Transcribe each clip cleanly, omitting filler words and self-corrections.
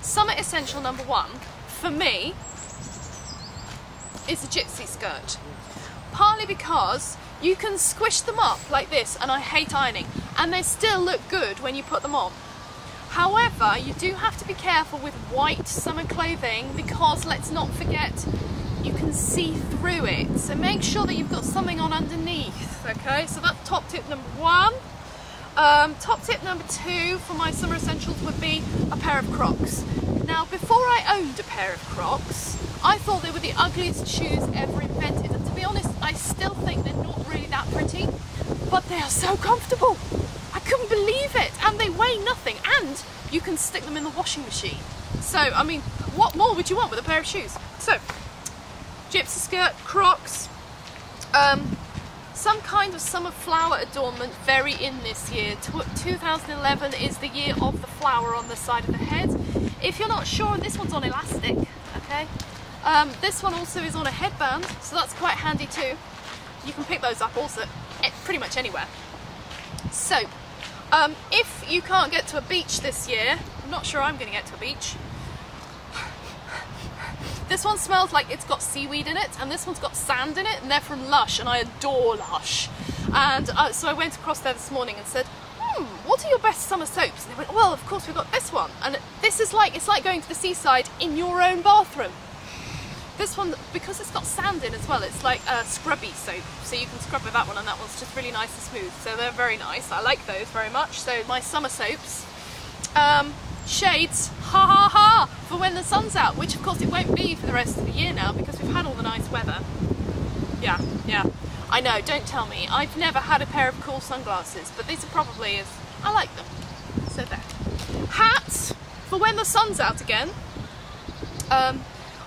summer essential number one for me is a gypsy skirt. Partly because you can squish them up like this, and I hate ironing, and they still look good when you put them on. However, you do have to be careful with white summer clothing because, let's not forget, you can see through it. So make sure that you've got something on underneath, okay? So that's top tip number one. Top tip number two for my summer essentials would be a pair of Crocs. Now, before I owned a pair of Crocs, I thought they were the ugliest shoes ever invented. And to be honest, I still think they're not really that pretty, but they are so comfortable. I couldn't believe it. And they weigh nothing, and you can stick them in the washing machine. So, I mean, what more would you want with a pair of shoes? So, gypsy skirt, Crocs, some kind of summer flower adornment, very in this year. 2011 is the year of the flower on the side of the head. If you're not sure, this one's on elastic, okay? This one also is on a headband, so that's quite handy too. You can pick those up also pretty much anywhere. So, if you can't get to a beach this year, I'm not sure I'm going to get to a beach. This one smells like it's got seaweed in it, and this one's got sand in it, and they're from Lush, and I adore Lush. And so I went across there this morning and said, what are your best summer soaps? And they went, well, of course we've got this one. And this is like, it's like going to the seaside in your own bathroom. This one, because it's got sand in as well, it's like a scrubby soap. So you can scrub with that one, and that one's just really nice and smooth. So they're very nice. I like those very much. So my summer soaps. Shades, ha ha ha, for when the sun's out, which of course it won't be for the rest of the year now because we've had all the nice weather. Yeah, I know, don't tell me. I've never had a pair of cool sunglasses, but these are probably I like them. So there. Hats, for when the sun's out again.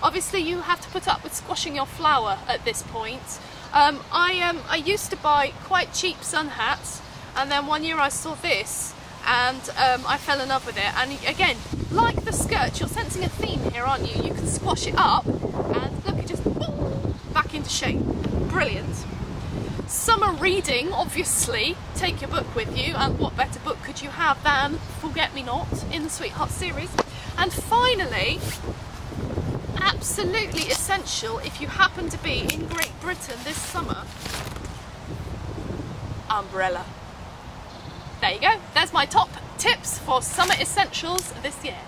Obviously you have to put up with squashing your flower at this point. I used to buy quite cheap sun hats, and then one year I saw this, and I fell in love with it. And again, like the skirt, you're sensing a theme here, aren't you? You can squash it up and look, it just boom, back into shape. Brilliant. Summer reading, obviously, take your book with you, and what better book could you have than Forget Me Not in the Sweetheart series. And finally, absolutely essential if you happen to be in Great Britain this summer, umbrella. There you go, there's my top tips for summer essentials this year.